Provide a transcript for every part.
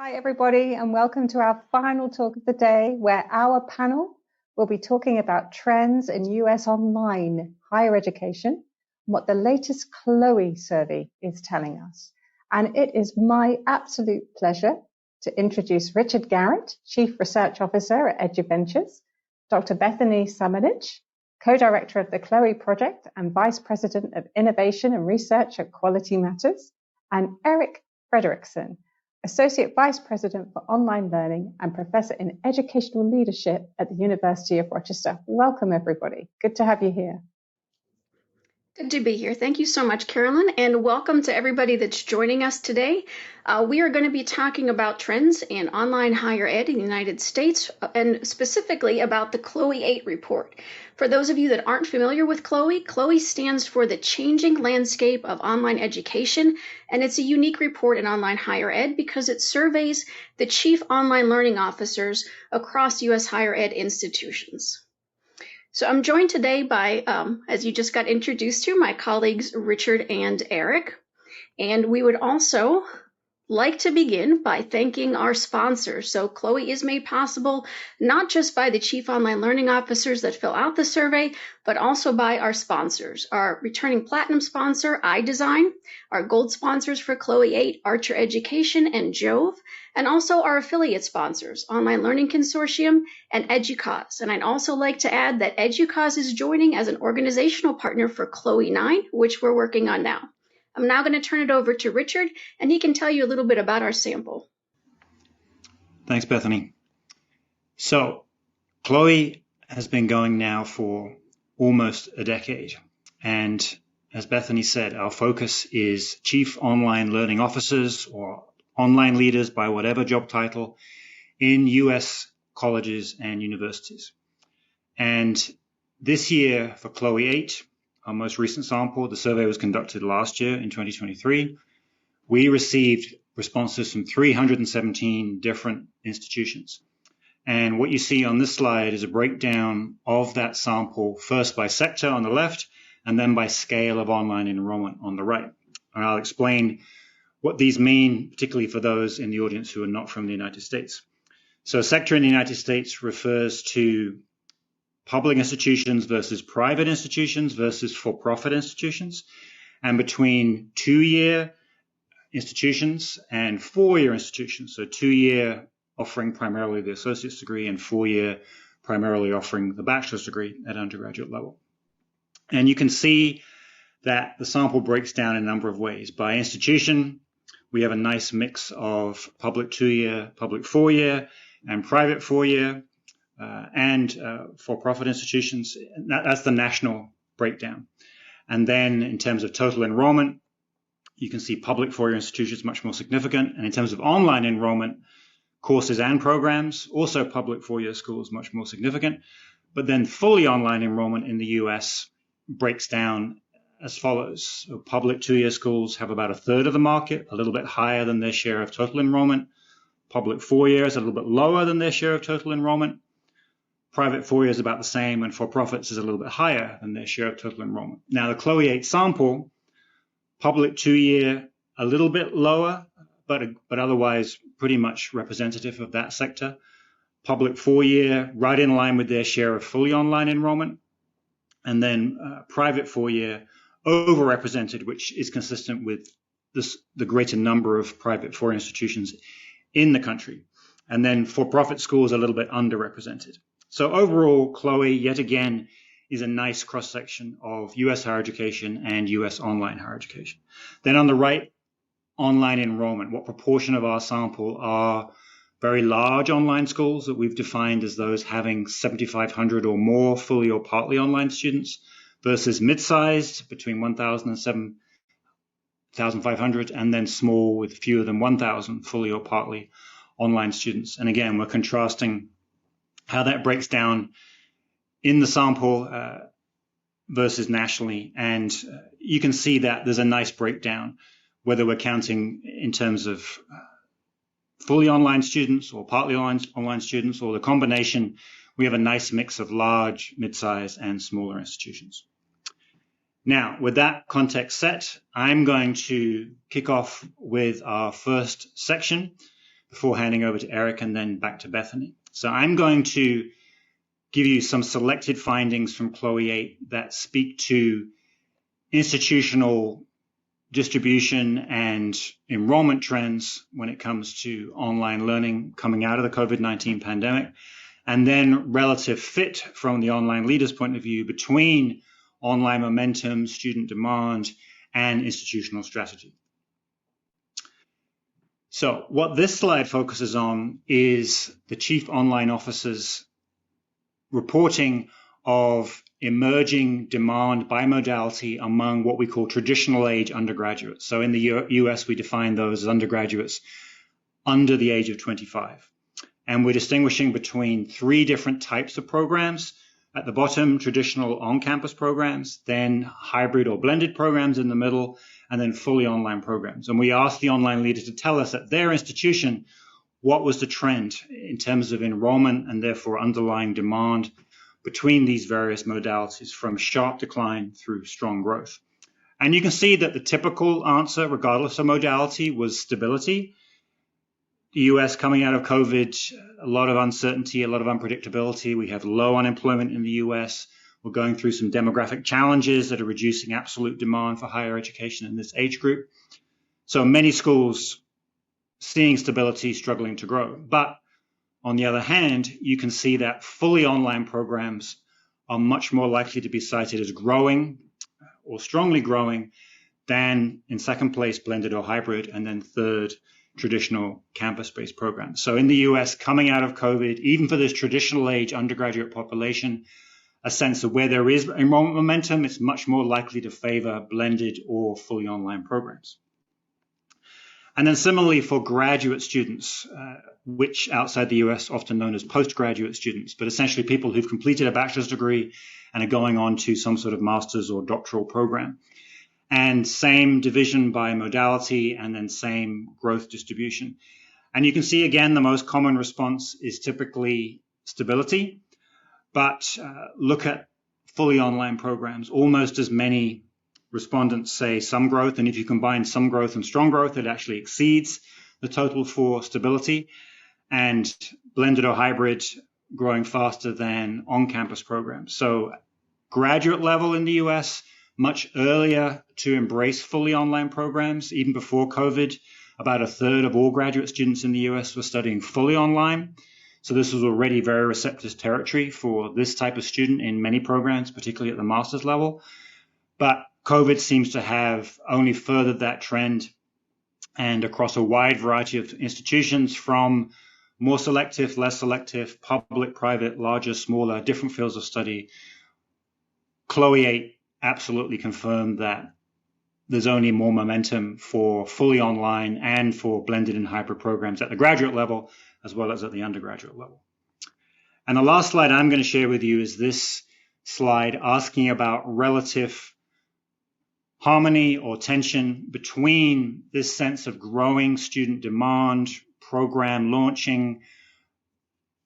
Hi, everybody, and welcome to our final talk of the day, where our panel will be talking about trends in US online higher education and what the latest Chloe survey is telling us. And it is my absolute pleasure to introduce Richard Garrett, Chief Research Officer at EduVentures, Dr. Bethany Samanich, Co-Director of the Chloe Project and Vice President of Innovation and Research at Quality Matters, and Eric Frederickson, Associate Vice President for Online Learning and Professor in Educational Leadership at the University of Rochester. Welcome, everybody. Good to have you here. Good to be here. Thank you so much, Carolyn, and welcome to everybody that's joining us today. We are going to be talking about trends in online higher ed in the United States, and specifically about the Chloe 8 report. For those of you that aren't familiar with Chloe, Chloe stands for the Changing Landscape of Online Education, and it's a unique report in online higher ed because it surveys the chief online learning officers across U.S. higher ed institutions. So I'm joined today by, as you just got introduced to, my colleagues Richard and Eric. And we would also like to begin by thanking our sponsors. So Chloe is made possible not just by the chief online learning officers that fill out the survey, but also by our sponsors. Our returning platinum sponsor, iDesign, our gold sponsors for Chloe 8, Archer Education and Jove, and also our affiliate sponsors, Online Learning Consortium and EDUCAUSE. And I'd also like to add that EDUCAUSE is joining as an organizational partner for Chloe 9, which we're working on now. I'm now going to turn it over to Richard, and he can tell you a little bit about our sample. Thanks, Bethany. So, Chloe has been going now for almost a decade. And as Bethany said, our focus is Chief Online Learning Officers or online leaders by whatever job title in US colleges and universities. And this year for Chloe 8, our most recent sample, the survey was conducted last year in 2023. We received responses from 317 different institutions. And what you see on this slide is a breakdown of that sample, first by sector on the left, and then by scale of online enrollment on the right. And I'll explain what these mean, particularly for those in the audience who are not from the United States. So sector in the United States refers to public institutions versus private institutions versus for-profit institutions, and between 2-year institutions and 4-year institutions. So 2-year offering primarily the associate's degree and 4-year primarily offering the bachelor's degree at undergraduate level. And you can see that the sample breaks down in a number of ways. By institution, we have a nice mix of public 2-year, public 4-year, and private 4-year. And for-profit institutions. That's the national breakdown. And then in terms of total enrollment, you can see public 4-year institutions much more significant. And in terms of online enrollment, courses and programs, also public 4-year schools much more significant. But then fully online enrollment in the US breaks down as follows. So public 2-year schools have about a third of the market, a little bit higher than their share of total enrollment. Public 4-year is a little bit lower than their share of total enrollment. Private 4-year is about the same, and for-profits is a little bit higher than their share of total enrollment. Now, the Chloe 8 sample, public 2-year, a little bit lower, but otherwise pretty much representative of that sector. Public 4-year, right in line with their share of fully online enrollment. And then private 4-year, overrepresented, which is consistent with the greater number of private 4-year institutions in the country. And then for-profit schools a little bit underrepresented. So overall, Chloe, yet again, is a nice cross-section of U.S. higher education and U.S. online higher education. Then on the right, online enrollment. What proportion of our sample are very large online schools that we've defined as those having 7,500 or more fully or partly online students versus mid-sized between 1,000 and 7,500, and then small with fewer than 1,000 fully or partly online students. And again, we're contrasting how that breaks down in the sample versus nationally. And you can see that there's a nice breakdown, whether we're counting in terms of fully online students or partly online students or the combination. We have a nice mix of large, mid-size, and smaller institutions. Now, with that context set, I'm going to kick off with our first section. before handing over to Eric and then back to Bethany. So I'm going to give you some selected findings from Chloe 8 that speak to institutional distribution and enrollment trends when it comes to online learning coming out of the COVID-19 pandemic, and then relative fit from the online leader's point of view between online momentum, student demand, and institutional strategy. So what this slide focuses on is the Chief Online Officer's reporting of emerging demand by modality among what we call traditional age undergraduates. So in the US, we define those as undergraduates under the age of 25. And we're distinguishing between 3 different types of programs. At the bottom, traditional on-campus programs, then hybrid or blended programs in the middle, and then fully online programs. And we asked the online leader to tell us at their institution what was the trend in terms of enrollment and therefore underlying demand between these various modalities, from sharp decline through strong growth. And you can see that the typical answer, regardless of modality, was stability. The US coming out of COVID, a lot of uncertainty, a lot of unpredictability. We have low unemployment in the US. We're going through some demographic challenges that are reducing absolute demand for higher education in this age group. So many schools seeing stability, struggling to grow. But on the other hand, you can see that fully online programs are much more likely to be cited as growing or strongly growing than, in second place, blended or hybrid, and then third, traditional campus-based programs. So in the US, coming out of COVID, even for this traditional age undergraduate population, a sense of where there is enrollment momentum, it's much more likely to favor blended or fully online programs. And then similarly for graduate students, which outside the US often known as postgraduate students, but essentially people who've completed a bachelor's degree and are going on to some sort of master's or doctoral program. And same division by modality, and then same growth distribution. And you can see again, the most common response is typically stability, but look at fully online programs. Almost as many respondents say some growth, and if you combine some growth and strong growth, it actually exceeds the total for stability. And blended or hybrid growing faster than on-campus programs. So graduate level in the US, much earlier to embrace fully online programs. Even before COVID, about a third of all graduate students in the US were studying fully online. So this was already very receptive territory for this type of student in many programs, particularly at the master's level. But COVID seems to have only furthered that trend, and across a wide variety of institutions, from more selective, less selective, public, private, larger, smaller, different fields of study, Chloe 8 absolutely confirmed that there's only more momentum for fully online and for blended and hybrid programs at the graduate level as well as at the undergraduate level. And the last slide I'm going to share with you is this slide asking about relative harmony or tension between this sense of growing student demand, program launching,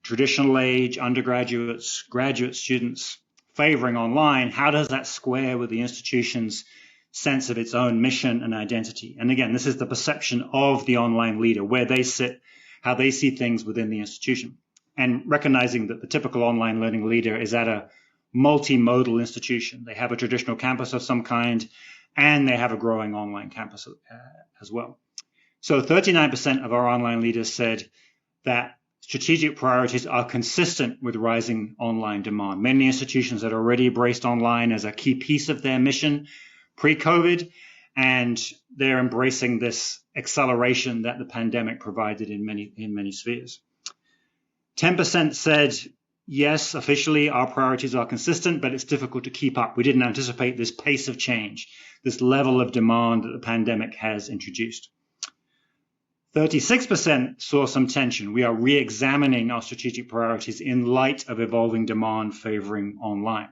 traditional age, undergraduates, graduate students favoring online. How does that square with the institution's sense of its own mission and identity? And again, this is the perception of the online leader, where they sit, how they see things within the institution. And recognizing that the typical online learning leader is at a multimodal institution. They have a traditional campus of some kind, and they have a growing online campus as well. So 39% of our online leaders said that strategic priorities are consistent with rising online demand. Many institutions had already embraced online as a key piece of their mission pre-COVID, and they're embracing this acceleration that the pandemic provided in many spheres. 10% said, yes, officially our priorities are consistent, but it's difficult to keep up. We didn't anticipate this pace of change, this level of demand that the pandemic has introduced. 36% saw some tension. We are re-examining our strategic priorities in light of evolving demand favoring online.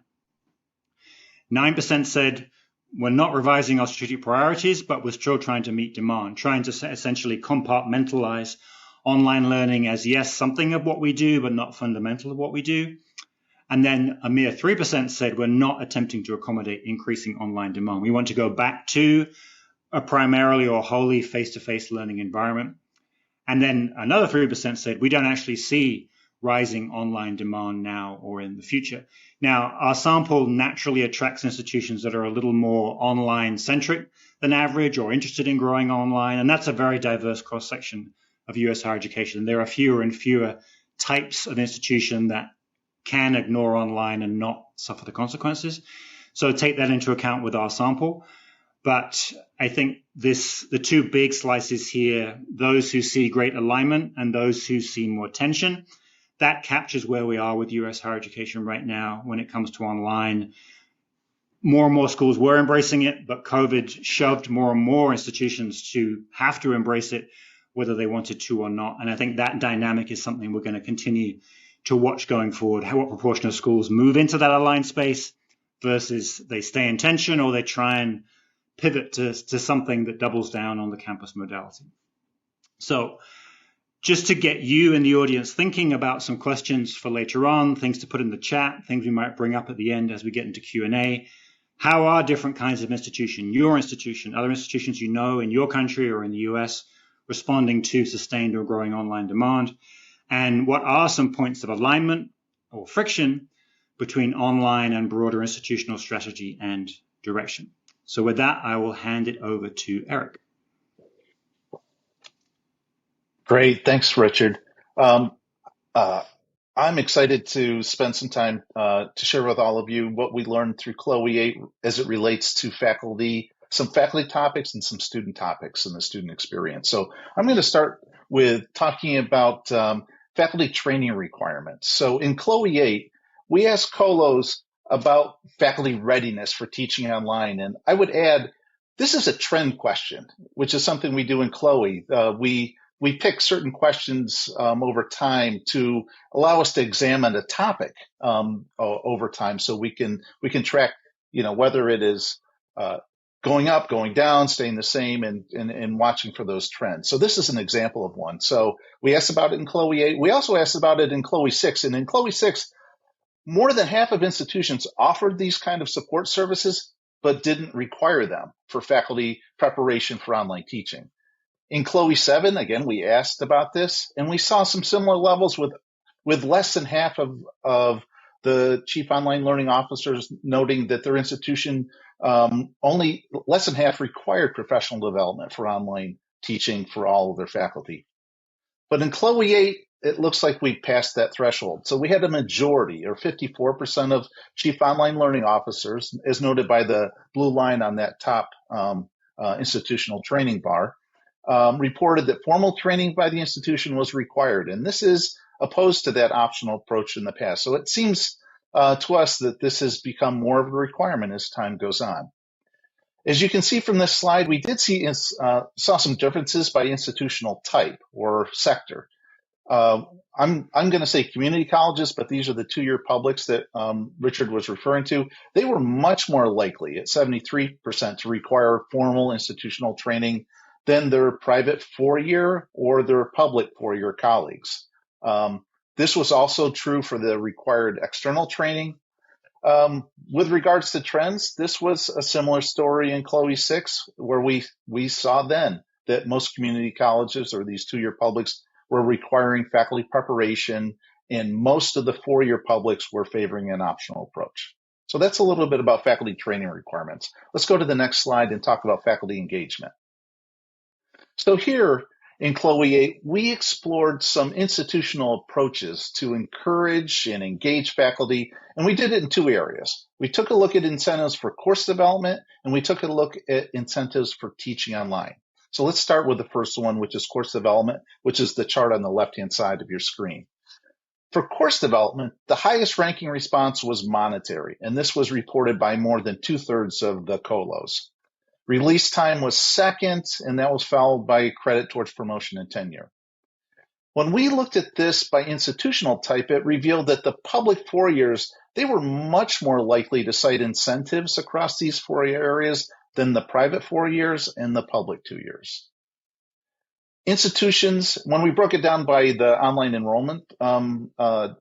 9% said, we're not revising our strategic priorities, but we're still trying to meet demand, trying to essentially compartmentalize online learning as, yes, something of what we do, but not fundamental of what we do. And then a mere 3% said we're not attempting to accommodate increasing online demand. We want to go back to a primarily or wholly face-to-face learning environment. And then another 3% said, we don't actually see rising online demand now or in the future. Now, our sample naturally attracts institutions that are a little more online centric than average or interested in growing online. And that's a very diverse cross section of US higher education. There are fewer and fewer types of institution that can ignore online and not suffer the consequences. So take that into account with our sample. But I think the two big slices here, those who see great alignment and those who see more tension, that captures where we are with US higher education right now when it comes to online. More and more schools were embracing it, but COVID shoved more and more institutions to have to embrace it, whether they wanted to or not. And I think that dynamic is something we're going to continue to watch going forward, what proportion of schools move into that aligned space versus they stay in tension or they try and pivot to something that doubles down on the campus modality. So just to get you and the audience thinking about some questions for later on, things to put in the chat, things we might bring up at the end as we get into Q&A. How are different kinds of institution, your institution, other institutions you know in your country or in the US, responding to sustained or growing online demand? And what are some points of alignment or friction between online and broader institutional strategy and direction? So with that, I will hand it over to Eric. Great. Thanks, Richard. I'm excited to spend some time to share with all of you what we learned through CLOE 8 as it relates to faculty, some faculty topics and some student topics in the student experience. So I'm going to start with talking about faculty training requirements. So in CLOE 8, we asked COLOs about faculty readiness for teaching online. And I would add, this is a trend question, which is something we do in CLOE. We pick certain questions over time to allow us to examine a topic over time, so we can track, whether it is going up, going down, staying the same, and watching for those trends. So this is an example of one. So we asked about it in CLOE 8. We also asked about it in CLOE 6, and in CLOE 6, more than half of institutions offered these kind of support services, but didn't require them for faculty preparation for online teaching. In CLOE 7, again, we asked about this, and we saw some similar levels with less than half of the chief online learning officers noting that their institution only less than half required professional development for online teaching for all of their faculty. But in CLOE 8, it looks like we passed that threshold. So we had a majority, or 54% of chief online learning officers, as noted by the blue line on that top institutional training bar, reported that formal training by the institution was required. And this is opposed to that optional approach in the past. So it seems to us that this has become more of a requirement as time goes on. As you can see from this slide, we did saw some differences by institutional type or sector. I'm going to say community colleges, but these are the two-year publics that Richard was referring to. They were much more likely at 73% to require formal institutional training than their private four-year or their public four-year colleagues. This was also true for the required external training. With regards to trends, this was a similar story in CLOE 6, where we saw then that most community colleges or these two-year publics were requiring faculty preparation, and most of the four-year publics were favoring an optional approach. So that's a little bit about faculty training requirements. Let's go to the next slide and talk about faculty engagement. So here in CLOE 8, we explored some institutional approaches to encourage and engage faculty, and we did it in two areas. We took a look at incentives for course development, and we took a look at incentives for teaching online. So let's start with the first one, which is course development, which is the chart on the left-hand side of your screen. For course development, the highest ranking response was monetary, and this was reported by more than 2/3 of the COLOs. Release time was second, and that was followed by credit towards promotion and tenure. When we looked at this by institutional type, it revealed that the public 4 years, they were much more likely to cite incentives across these 4 areas than the private 4 years and the public 2 years. Institutions, when we broke it down by the online enrollment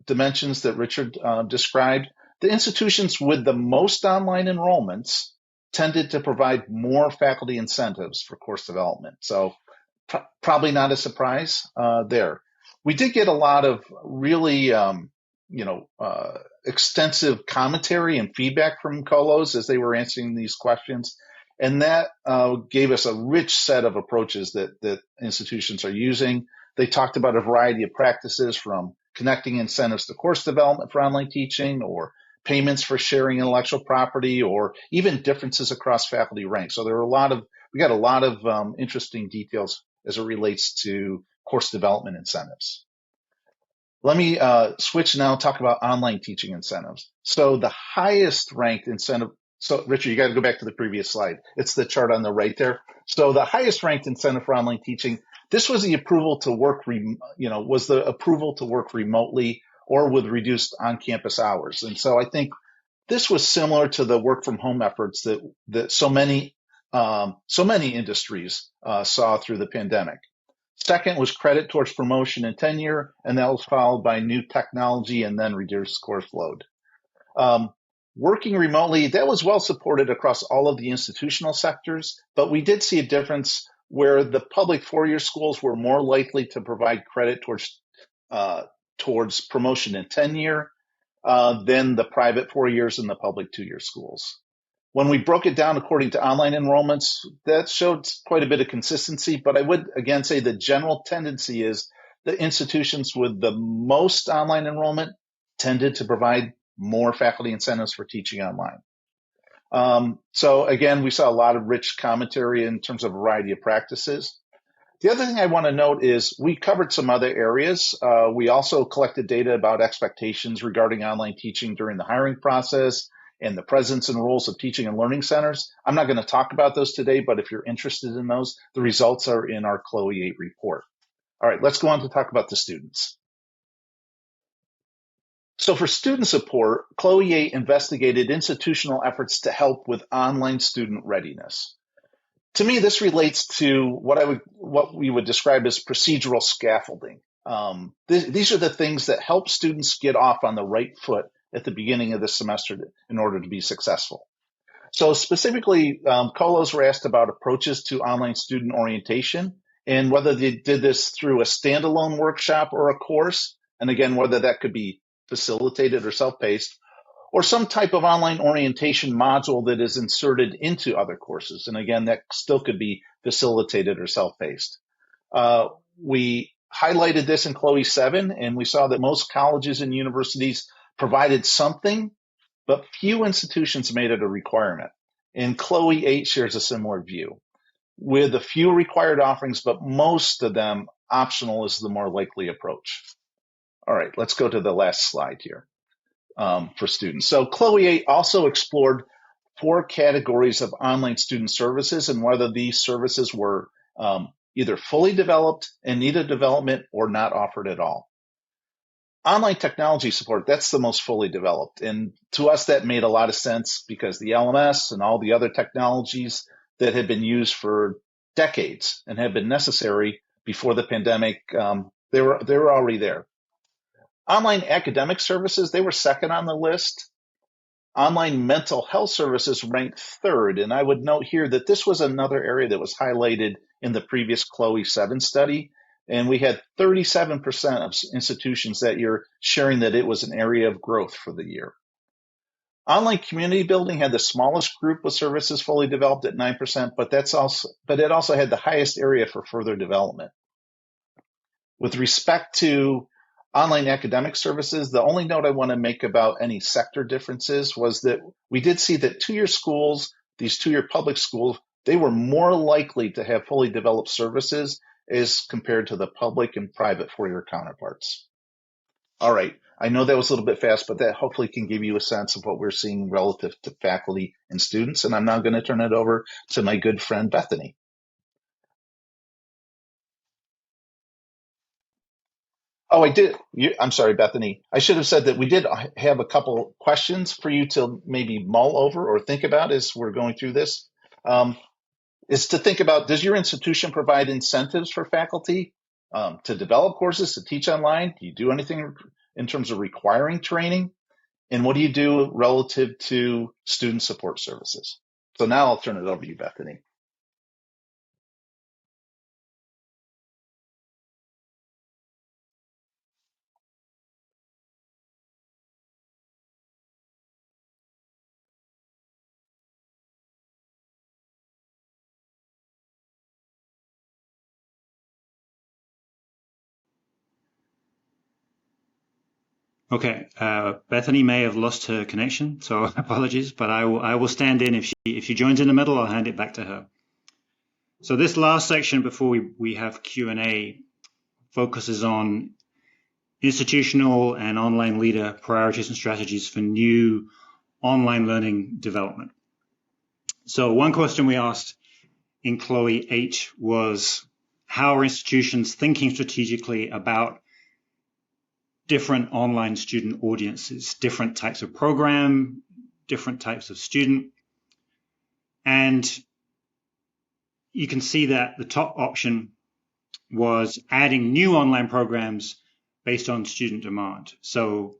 dimensions that Richard described, the institutions with the most online enrollments tended to provide more faculty incentives for course development. So probably not a surprise there. We did get a lot of really, extensive commentary and feedback from colos as they were answering these questions. And that gave us a rich set of approaches that institutions are using. They talked about a variety of practices from connecting incentives to course development for online teaching, or payments for sharing intellectual property, or even differences across faculty ranks. So we got a lot of interesting details as it relates to course development incentives. Let me switch now and talk about online teaching incentives. So the highest ranked incentive, so Richard, you got to go back to the previous slide. It's the chart on the right there. So the highest ranked incentive for online teaching, this was the approval to work, remotely or with reduced on-campus hours. And so I think this was similar to the work from home efforts that so many industries saw through the pandemic. Second was credit towards promotion and tenure, and that was followed by new technology and then reduced course load. Working remotely, that was well supported across all of the institutional sectors, but we did see a difference where the public four-year schools were more likely to provide credit towards promotion and tenure than the private 4 years and the public 2-year schools. When we broke it down according to online enrollments, that showed quite a bit of consistency, but I would again say the general tendency is the institutions with the most online enrollment tended to provide more faculty incentives for teaching online. So again, we saw a lot of rich commentary in terms of a variety of practices. The other thing I want to note is we covered some other areas. We also collected data about expectations regarding online teaching during the hiring process and the presence and roles of teaching and learning centers. I'm not going to talk about those today, but if you're interested in those, the results are in our CLOE 8 report. All right, let's go on to talk about the students. So for student support, CLOE 8 investigated institutional efforts to help with online student readiness. To me, this relates to what we would describe as procedural scaffolding. These are the things that help students get off on the right foot at the beginning of the semester in order to be successful. So specifically, colos were asked about approaches to online student orientation and whether they did this through a standalone workshop or a course, and again, whether that could be facilitated or self-paced, or some type of online orientation module that is inserted into other courses. And again, that still could be facilitated or self-paced. We highlighted this in CLOE 7, and we saw that most colleges and universities provided something, but few institutions made it a requirement. And CLOE 8 shares a similar view, with a few required offerings, but most of them optional is the more likely approach. All right, let's go to the last slide here. For students. So CLOE 8 also explored 4 categories of online student services and whether these services were either fully developed and needed development or not offered at all. Online technology support, that's the most fully developed. And to us, that made a lot of sense because the LMS and all the other technologies that had been used for decades and had been necessary before the pandemic, they were already there. Online academic services, they were second on the list. Online mental health services ranked third. And I would note here that this was another area that was highlighted in the previous CLOE 7 study. And we had 37% of institutions that year sharing that it was an area of growth for the year. Online community building had the smallest group of services fully developed at 9%, but it also had the highest area for further development. With respect to online academic services, the only note I want to make about any sector differences was that we did see that 2-year schools, these 2-year public schools, they were more likely to have fully developed services as compared to the public and private 4-year counterparts. All right, I know that was a little bit fast, but that hopefully can give you a sense of what we're seeing relative to faculty and students. And I'm now going to turn it over to my good friend, Bethany. Oh, I did. I'm sorry, Bethany. I should have said that we did have a couple questions for you to maybe mull over or think about as we're going through this. Is to think about, does your institution provide incentives for faculty to develop courses, to teach online? Do you do anything in terms of requiring training? And what do you do relative to student support services? So now I'll turn it over to you, Bethany. Okay, Bethany may have lost her connection, so apologies, but I will stand in. If she joins in the middle, I'll hand it back to her. So this last section before we have Q&A focuses on institutional and online leader priorities and strategies for new online learning development. So one question we asked in Chloe 8 was, how are institutions thinking strategically about different online student audiences, different types of program, different types of student? And you can see that the top option was adding new online programs based on student demand. So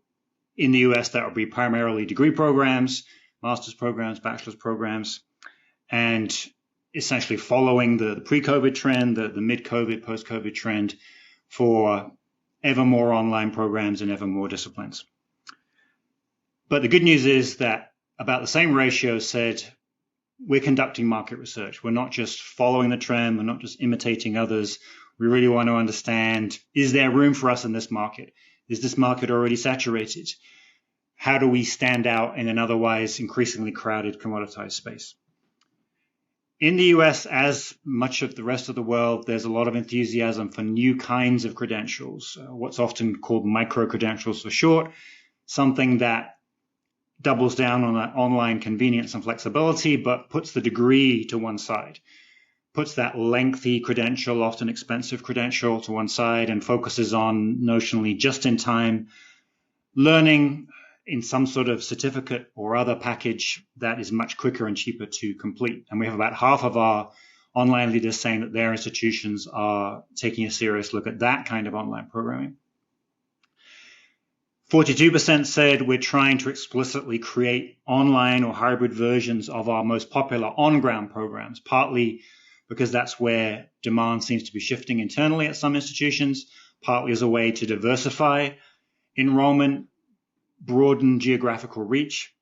in the US, that would be primarily degree programs, master's programs, bachelor's programs, and essentially following the pre-COVID trend, the mid-COVID, post-COVID trend for ever more online programs and ever more disciplines. But the good news is that about the same ratio said, we're conducting market research. We're not just following the trend. We're not just imitating others. We really want to understand, is there room for us in this market? Is this market already saturated? How do we stand out in an otherwise increasingly crowded, commoditized space? In the US, as much of the rest of the world, there's a lot of enthusiasm for new kinds of credentials, what's often called micro-credentials for short, something that doubles down on that online convenience and flexibility, but puts the degree to one side, puts that lengthy credential, often expensive credential, to one side and focuses on notionally just-in-time learning in some sort of certificate or other package that is much quicker and cheaper to complete. And we have about half of our online leaders saying that their institutions are taking a serious look at that kind of online programming. 42% said we're trying to explicitly create online or hybrid versions of our most popular on-ground programs, partly because that's where demand seems to be shifting internally at some institutions, partly as a way to diversify enrollment, broaden geographical reach.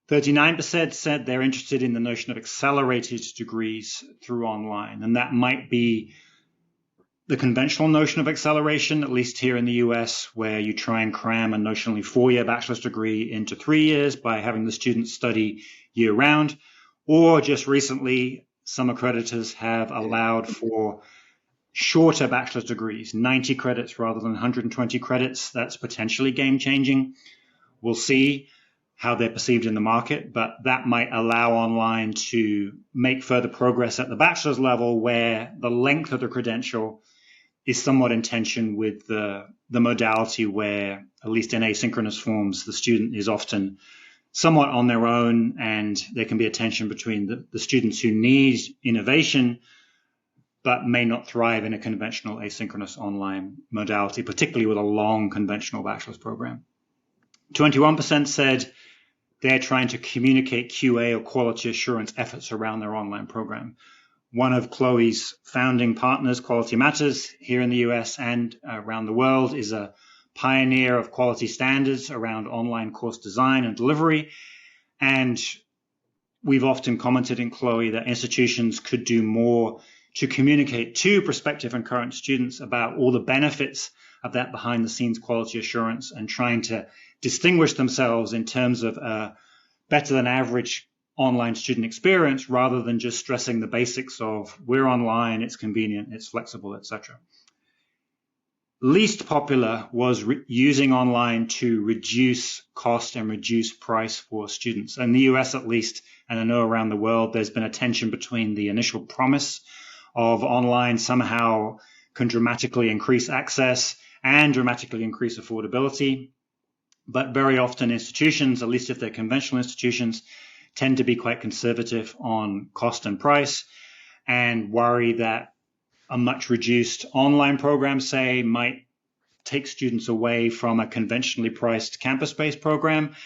39% said they're interested in the notion of accelerated degrees through online, and that might be the conventional notion of acceleration, at least here in the US, where you try and cram a notionally 4-year bachelor's degree into 3 years by having the students study year-round, or just recently, some accreditors have allowed for shorter bachelor's degrees, 90 credits rather than 120 credits. That's potentially game-changing. We'll see how they're perceived in the market, but that might allow online to make further progress at the bachelor's level where the length of the credential is somewhat in tension with the modality where, at least in asynchronous forms, the student is often somewhat on their own, and there can be a tension between the students who need innovation but may not thrive in a conventional asynchronous online modality, particularly with a long conventional bachelor's program. 21% said they're trying to communicate QA or quality assurance efforts around their online program. One of Chloe's founding partners, Quality Matters, here in the US and around the world, is a pioneer of quality standards around online course design and delivery. And we've often commented in Chloe that institutions could do more to communicate to prospective and current students about all the benefits of that behind the scenes quality assurance and trying to distinguish themselves in terms of a better than average online student experience rather than just stressing the basics of we're online, it's convenient, it's flexible, etc. Least popular was using online to reduce cost and reduce price for students. In the US at least, and I know around the world, there's been a tension between the initial promise of online somehow can dramatically increase access and dramatically increase affordability. But very often institutions, at least if they're conventional institutions, tend to be quite conservative on cost and price and worry that a much reduced online program, say, might take students away from a conventionally priced campus-based program.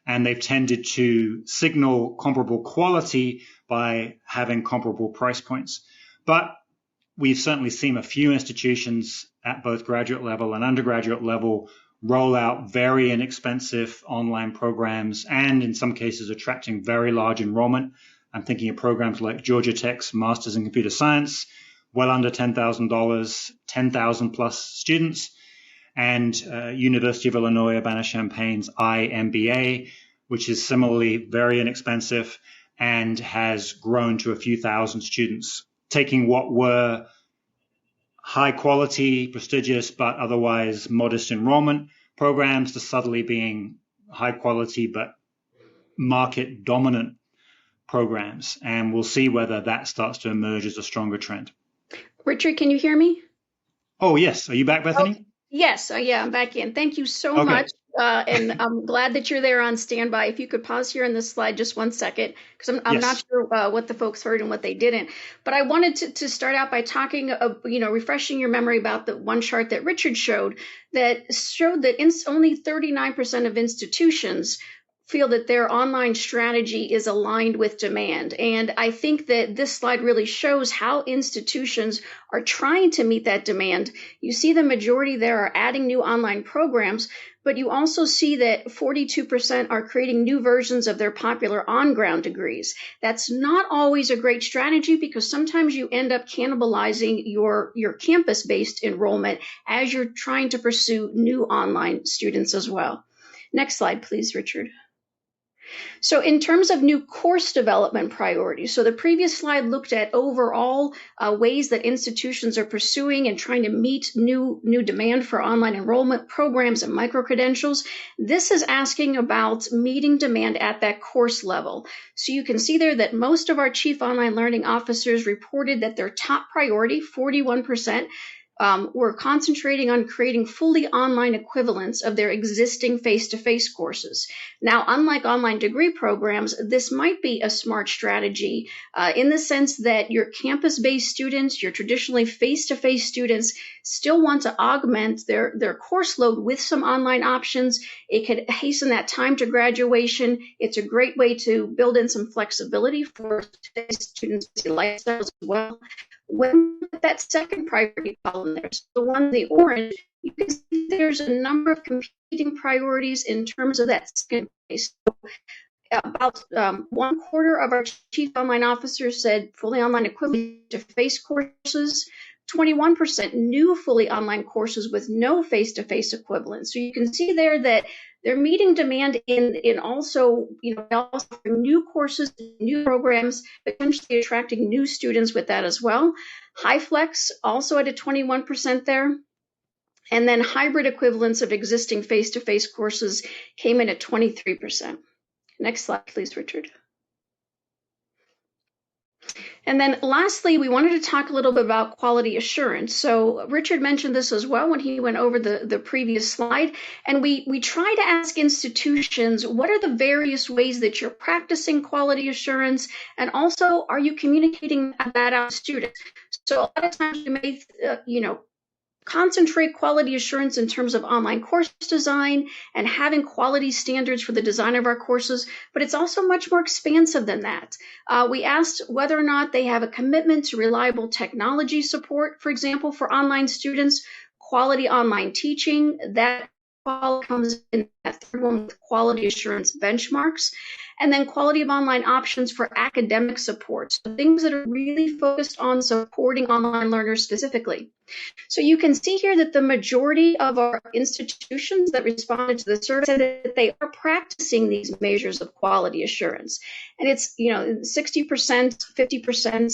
And they've tended to signal comparable quality by having comparable price points. But we've certainly seen a few institutions at both graduate level and undergraduate level roll out very inexpensive online programs and in some cases attracting very large enrollment. I'm thinking of programs like Georgia Tech's Masters in Computer Science, well under $10,000, 10,000 plus students. and University of Illinois Urbana-Champaign's IMBA, which is similarly very inexpensive and has grown to a few thousand students, taking what were high quality, prestigious, but otherwise modest enrollment programs to suddenly being high quality, but market dominant programs. And we'll see whether that starts to emerge as a stronger trend. Richard, can you hear me? Oh, yes. Are you back, Bethany? Oh, yes. Yeah, I'm back in. Thank you so much. And I'm glad that you're there on standby. If you could pause here on this slide just one second, because I'm not sure what the folks heard and what they didn't. But I wanted to start out by talking, refreshing your memory about the one chart that Richard showed that only 39% of institutions feel that their online strategy is aligned with demand. And I think that this slide really shows how institutions are trying to meet that demand. You see the majority there are adding new online programs, but you also see that 42% are creating new versions of their popular on-ground degrees. That's not always a great strategy because sometimes you end up cannibalizing your campus-based enrollment as you're trying to pursue new online students as well. Next slide, please, Richard. So in terms of new course development priorities, so the previous slide looked at overall ways that institutions are pursuing and trying to meet new demand for online enrollment programs and micro-credentials. This is asking about meeting demand at that course level. So you can see there that most of our chief online learning officers reported that their top priority, 41%, were concentrating on creating fully online equivalents of their existing face-to-face courses. Now, unlike online degree programs, this might be a smart strategy in the sense that your campus-based students, your traditionally face-to-face students, still want to augment their course load with some online options. It could hasten that time to graduation. It's a great way to build in some flexibility for today's students' lifestyles as well. When that second priority column there, so the one in the orange, you can see there's a number of competing priorities in terms of that second place. So about 1/4 of our chief online officers said fully online equivalent to face courses. 21% new fully online courses with no face-to-face equivalent. So you can see there that they're meeting demand in also, also new courses, new programs, potentially attracting new students with that as well. HighFlex also at a 21% there. And then hybrid equivalents of existing face-to-face courses came in at 23%. Next slide, please, Richard. And then lastly, we wanted to talk a little bit about quality assurance. So Richard mentioned this as well when he went over the previous slide. And we try to ask institutions, what are the various ways that you're practicing quality assurance? And also, are you communicating that out to students? So a lot of times we may, concentrate quality assurance in terms of online course design and having quality standards for the design of our courses, but it's also much more expansive than that. We asked whether or not they have a commitment to reliable technology support, for example, for online students, quality online teaching, that comes in that third one with quality assurance benchmarks, and then quality of online options for academic support, so things that are really focused on supporting online learners specifically. So you can see here that the majority of our institutions that responded to the survey said that they are practicing these measures of quality assurance. And it's, 60%, 50%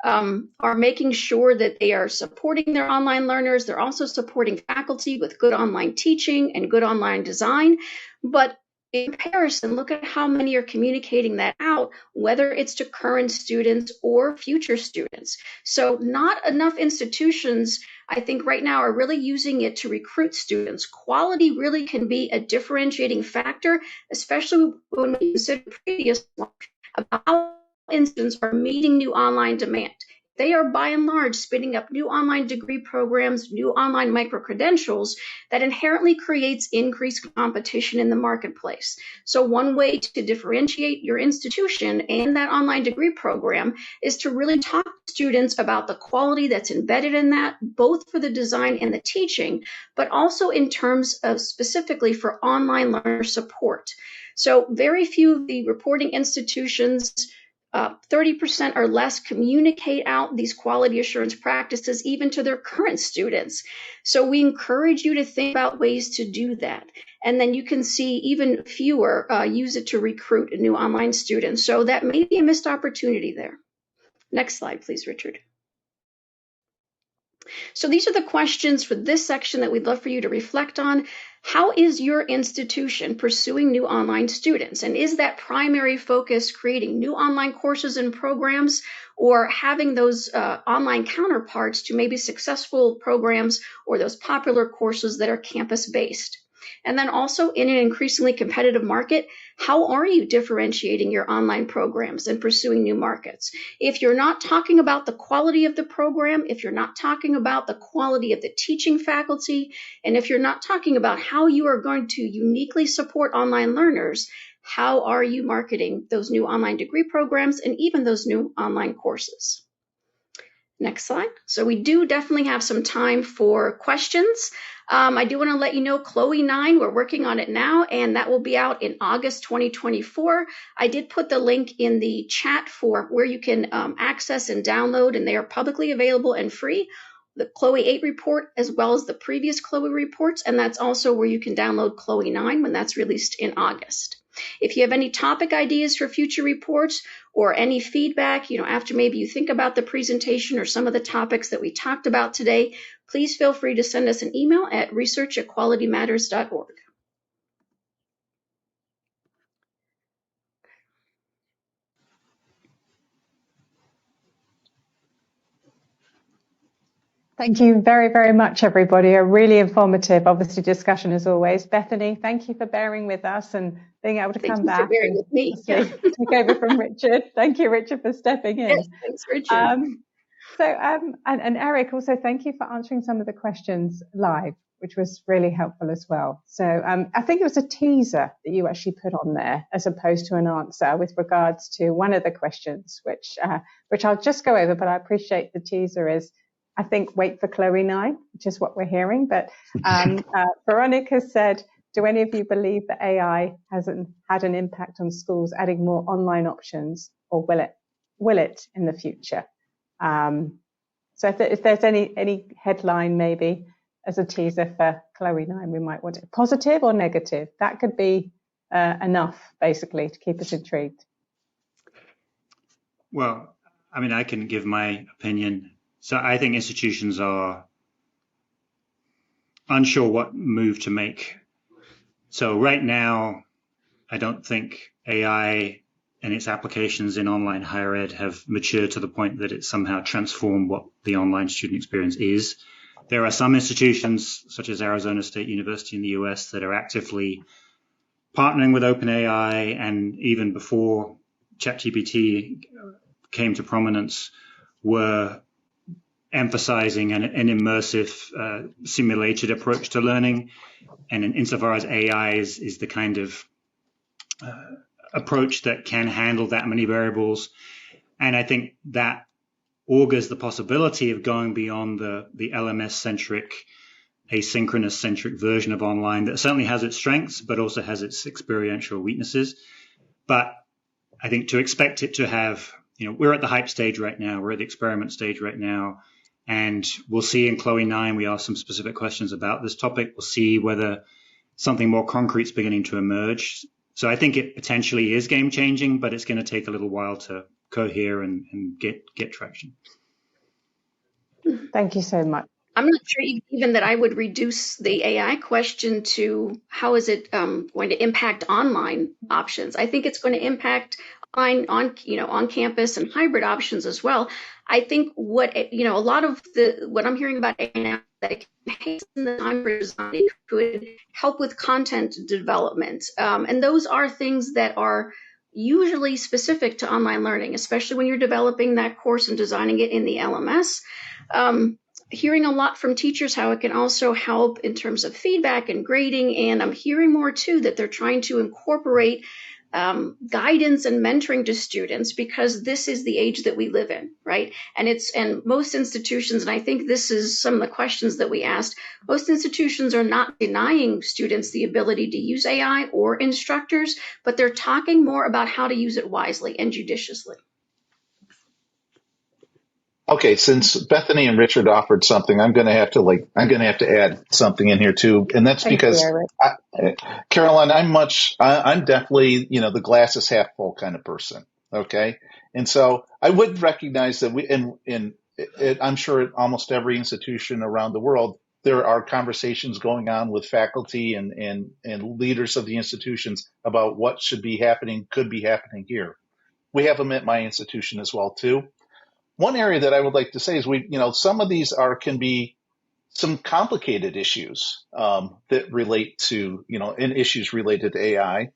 are making sure that they are supporting their online learners. They're also supporting faculty with good online teaching and good online design. But in comparison, look at how many are communicating that out, whether it's to current students or future students. So not enough institutions, I think right now, are really using it to recruit students. Quality really can be a differentiating factor, especially when we consider previous one about how institutions are meeting new online demand. They are by and large spinning up new online degree programs, new online micro-credentials that inherently creates increased competition in the marketplace. So one way to differentiate your institution and that online degree program is to really talk to students about the quality that's embedded in that, both for the design and the teaching, but also in terms of specifically for online learner support. So very few of the reporting institutions 30% or less communicate out these quality assurance practices even to their current students. So we encourage you to think about ways to do that. And then you can see even fewer use it to recruit new online students. So that may be a missed opportunity there. Next slide, please, Richard. So these are the questions for this section that we'd love for you to reflect on. How is your institution pursuing new online students? And is that primary focus creating new online courses and programs, or having those online counterparts to maybe successful programs or those popular courses that are campus-based? And then also, in an increasingly competitive market, how are you differentiating your online programs and pursuing new markets? If you're not talking about the quality of the program, if you're not talking about the quality of the teaching faculty, and if you're not talking about how you are going to uniquely support online learners, how are you marketing those new online degree programs and even those new online courses? Next slide. So we do definitely have some time for questions. I do want to let you know, Chloe 9, we're working on it now, and that will be out in August 2024. I did put the link in the chat for where you can access and download, and they are publicly available and free, the Chloe 8 report as well as the previous Chloe reports, and that's also where you can download Chloe 9 when that's released in August. If you have any topic ideas for future reports or any feedback, after maybe you think about the presentation or some of the topics that we talked about today, please feel free to send us an email at research@qualitymatters.org. Thank you very, very much, everybody. A really informative, obviously, discussion as always. Bethany, thank you for bearing with us and being able to come back and with me. take over from Richard. Thank you, Richard, for stepping in. Yes, thanks, Richard. And Eric, also thank you for answering some of the questions live, which was really helpful as well. So I think it was a teaser that you actually put on there as opposed to an answer with regards to one of the questions, which I'll just go over, but I appreciate the teaser is, I think, wait for Chloe 9, which is what we're hearing. But Veronica said, do any of you believe that AI hasn't had an impact on schools adding more online options, or will it in the future? So if there's any headline maybe as a teaser for Chloe 9, we might want it positive or negative. That could be enough, basically, to keep us intrigued. Well, I mean, I can give my opinion. So I think institutions are unsure what move to make. So right now, I don't think AI and its applications in online higher ed have matured to the point that it somehow transformed what the online student experience is. There are some institutions, such as Arizona State University in the US, that are actively partnering with OpenAI, and even before ChatGPT came to prominence, were emphasizing an immersive simulated approach to learning. And insofar as AI is the kind of approach that can handle that many variables, and I think that augurs the possibility of going beyond the LMS-centric, asynchronous-centric version of online that certainly has its strengths, but also has its experiential weaknesses. But I think to expect it to have, we're at the hype stage right now, we're at the experiment stage right now, and we'll see in Chloe 9, we ask some specific questions about this topic. We'll see whether something more concrete is beginning to emerge. So I think it potentially is game-changing, but it's going to take a little while to cohere and get traction. Thank you so much. I'm not sure even that I would reduce the AI question to how is it going to impact online options. I think it's going to impact on campus and hybrid options as well. I think what a lot of what I'm hearing about AI now, that it can hasten the time for design, it could help with content development, and those are things that are usually specific to online learning, especially when you're developing that course and designing it in the LMS. Hearing a lot from teachers how it can also help in terms of feedback and grading, and I'm hearing more too that they're trying to incorporate guidance and mentoring to students, because this is the age that we live in, right? And most institutions, and I think this is some of the questions that we asked, most institutions are not denying students the ability to use AI or instructors, but they're talking more about how to use it wisely and judiciously. Okay, since Bethany and Richard offered something, I'm going to have to add something in here too, and that's Thank you, because Eric. Caroline, I'm definitely, the glass is half full kind of person. Okay, and so I would recognize that I'm sure at almost every institution around the world there are conversations going on with faculty and leaders of the institutions about what should be happening, could be happening here. We have them at my institution as well too. One area that I would like to say is some of these can be some complicated issues that relate to, and issues related to AI.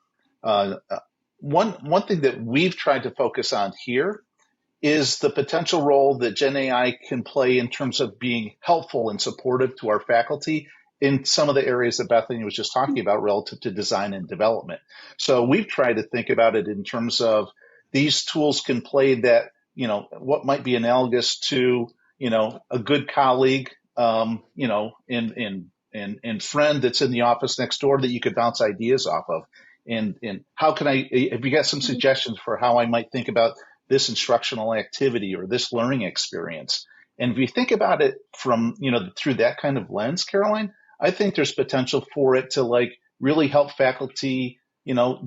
One thing that we've tried to focus on here is the potential role that Gen AI can play in terms of being helpful and supportive to our faculty in some of the areas that Bethany was just talking about relative to design and development. So we've tried to think about it in terms of these tools can play that, what might be analogous to, a good colleague, and friend that's in the office next door that you could bounce ideas off of. And how can have you got some suggestions for how I might think about this instructional activity or this learning experience? And if you think about it from, through that kind of lens, Caroline, I think there's potential for it to really help faculty,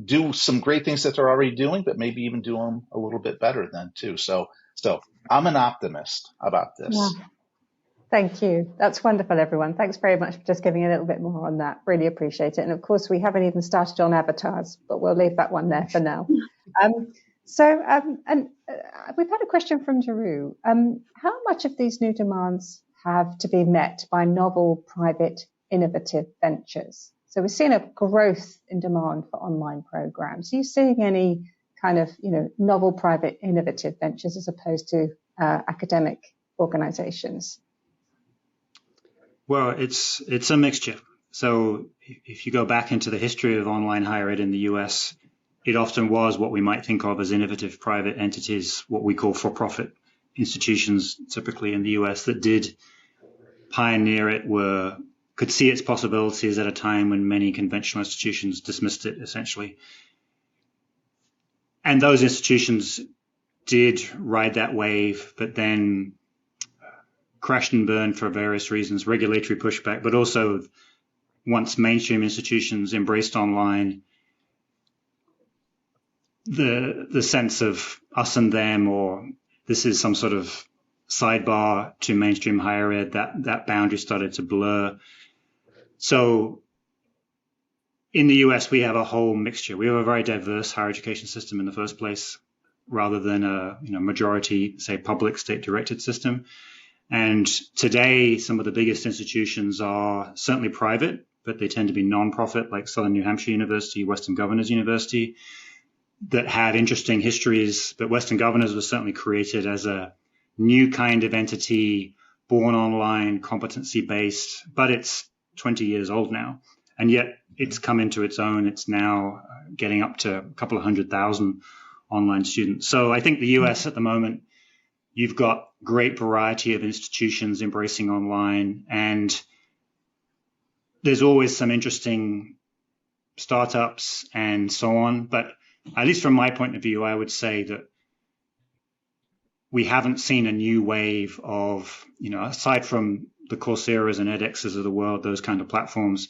do some great things that they're already doing, but maybe even do them a little bit better then too. So I'm an optimist about this. Yeah. Thank you. That's wonderful, everyone. Thanks very much for just giving a little bit more on that. Really appreciate it. And of course, we haven't even started on avatars, but we'll leave that one there for now. We've had a question from Jeru. How much of these new demands have to be met by novel, private, innovative ventures? So we're seeing a growth in demand for online programs. Are you seeing any kind of, novel, private, innovative ventures as opposed to academic organizations? Well, it's a mixture. So if you go back into the history of online higher ed in the US, it often was what we might think of as innovative private entities, what we call for-profit institutions, typically in the US, that did pioneer it, could see its possibilities at a time when many conventional institutions dismissed it, essentially. And those institutions did ride that wave, but then crashed and burned for various reasons, regulatory pushback, but also once mainstream institutions embraced online, the sense of us and them, or this is some sort of sidebar to mainstream higher ed, that boundary started to blur. So in the US, we have a whole mixture. We have a very diverse higher education system in the first place, rather than a majority, say, public state-directed system. And today, some of the biggest institutions are certainly private, but they tend to be nonprofit, like Southern New Hampshire University, Western Governors University, that have interesting histories. But Western Governors was certainly created as a new kind of entity, born online, competency-based, but it's 20 years old now. And yet it's come into its own. It's now getting up to a couple of 100,000 online students. So I think the US at the moment, you've got great variety of institutions embracing online, and there's always some interesting startups and so on. But at least from my point of view, I would say that we haven't seen a new wave of, aside from the Coursera's and edX's of the world, those kind of platforms,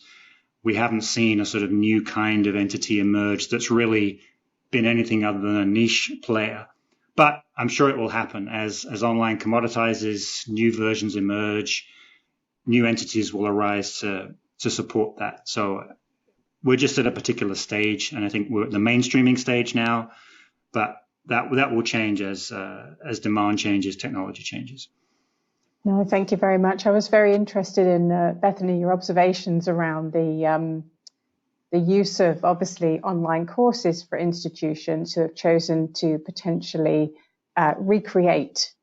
we haven't seen a sort of new kind of entity emerge that's really been anything other than a niche player. But I'm sure it will happen as online commoditizes, new versions emerge, new entities will arise to support that. So we're just at a particular stage, and I think we're at the mainstreaming stage now, but that will change as demand changes, technology changes. No, thank you very much. I was very interested in, Bethany, your observations around the use of obviously online courses for institutions who have chosen to potentially recreate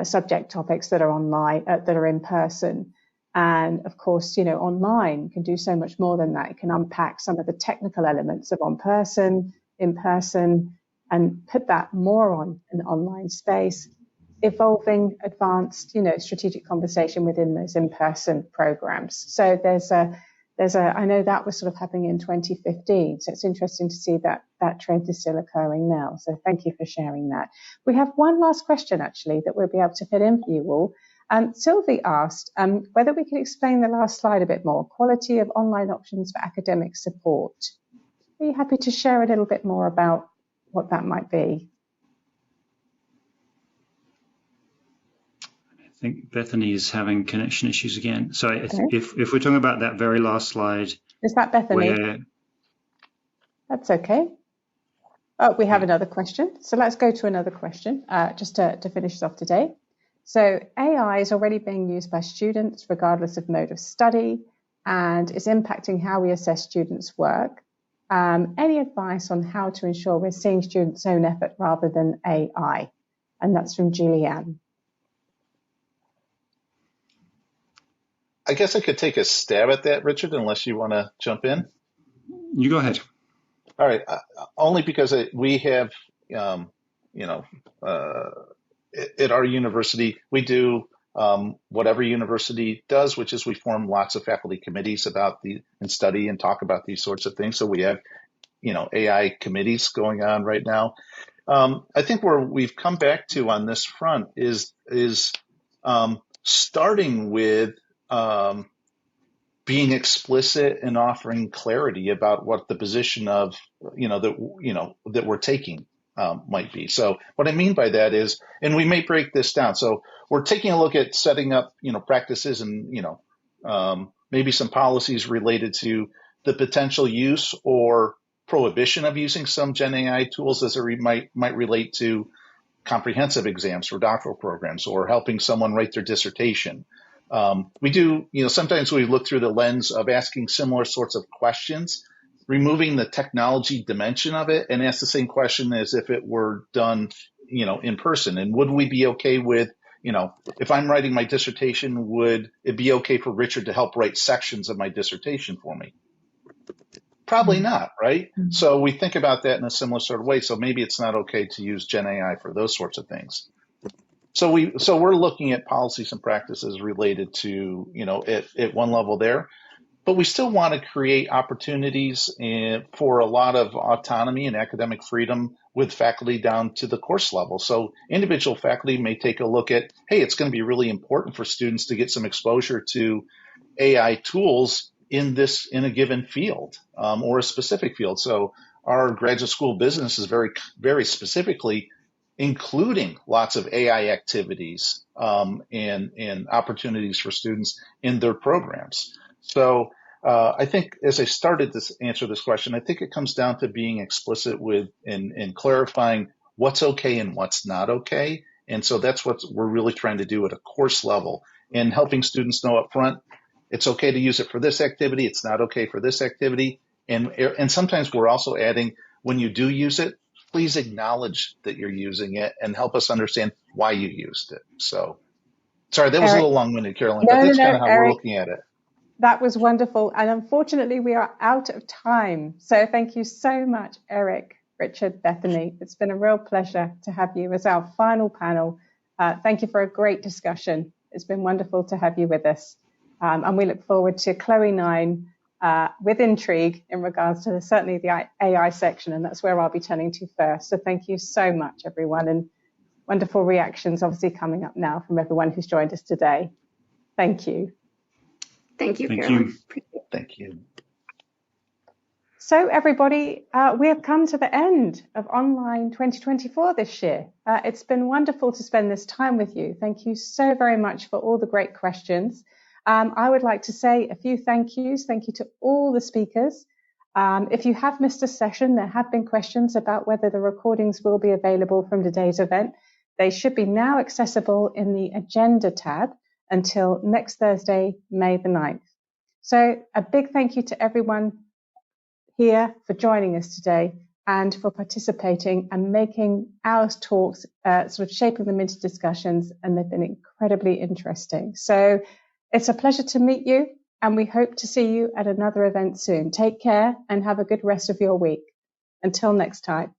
subject topics that are online, that are in person. And of course, online can do so much more than that. It can unpack some of the technical elements of in person, and put that more on an online space, evolving advanced, strategic conversation within those in-person programs. So there's I know that was sort of happening in 2015, so it's interesting to see that that trend is still occurring now. So thank you for sharing that. We have one last question, actually, that we'll be able to fit in for you all. Sylvie asked whether we could explain the last slide a bit more, quality of online options for academic support. Are you happy to share a little bit more about what that might be? I think Bethany is having connection issues again. So Okay. if we're talking about that very last slide. Is that Bethany? That's okay. Oh, we have another question. So let's go to another question just to finish us off today. So AI is already being used by students regardless of mode of study and is impacting how we assess students' work. Any advice on how to ensure we're seeing students' own effort rather than AI? And that's from Julianne. I guess I could take a stab at that, Richard, unless you want to jump in. You go ahead. All right. Only because we have, at our university, we do what every university does, which is we form lots of faculty committees and study and talk about these sorts of things. So we have, AI committees going on right now. I think where we've come back to on this front is starting with being explicit and offering clarity about what the position of that we're taking might be. So what I mean by that is, and we may break this down. So we're taking a look at setting up practices and maybe some policies related to the potential use or prohibition of using some Gen AI tools as it might relate to comprehensive exams for doctoral programs or helping someone write their dissertation. We do, sometimes we look through the lens of asking similar sorts of questions, removing the technology dimension of it, and ask the same question as if it were done, in person. And would we be okay with, if I'm writing my dissertation, would it be okay for Richard to help write sections of my dissertation for me? Probably not, right? Mm-hmm. So we think about that in a similar sort of way. So maybe it's not okay to use Gen AI for those sorts of things. So we're looking at policies and practices related to, at one level there, but we still want to create opportunities for a lot of autonomy and academic freedom with faculty down to the course level. So individual faculty may take a look at, hey, it's going to be really important for students to get some exposure to AI tools in a given field or a specific field. So our graduate school business is very, very specifically including lots of AI activities and opportunities for students in their programs. So I think as I started to answer this question, I think it comes down to being explicit with and clarifying what's okay and what's not okay. And so that's what we're really trying to do at a course level and helping students know up front, it's okay to use it for this activity. It's not okay for this activity. And sometimes we're also adding, when you do use it, please acknowledge that you're using it and help us understand why you used it. So, sorry, that was Eric, a little long-winded, Carolyn, but that's kind of how Eric, we're looking at it. That was wonderful. And unfortunately, we are out of time. So thank you so much, Eric, Richard, Bethany. It's been a real pleasure to have you as our final panel. Thank you for a great discussion. It's been wonderful to have you with us. And we look forward to Chloe 9 with intrigue in regards to certainly the AI section, and that's where I'll be turning to first. So thank you so much, everyone, and wonderful reactions obviously coming up now from everyone who's joined us today. Thank you. Thank you, Carolyn. Thank you. So everybody, we have come to the end of Online 2024 this year. It's been wonderful to spend this time with you. Thank you so very much for all the great questions. I would like to say a few thank yous. Thank you to all the speakers. If you have missed a session, there have been questions about whether the recordings will be available from today's event. They should be now accessible in the Agenda tab until next Thursday, May the 9th. So a big thank you to everyone here for joining us today and for participating and making our talks, sort of shaping them into discussions, and they've been incredibly interesting. So it's a pleasure to meet you, and we hope to see you at another event soon. Take care and have a good rest of your week. Until next time.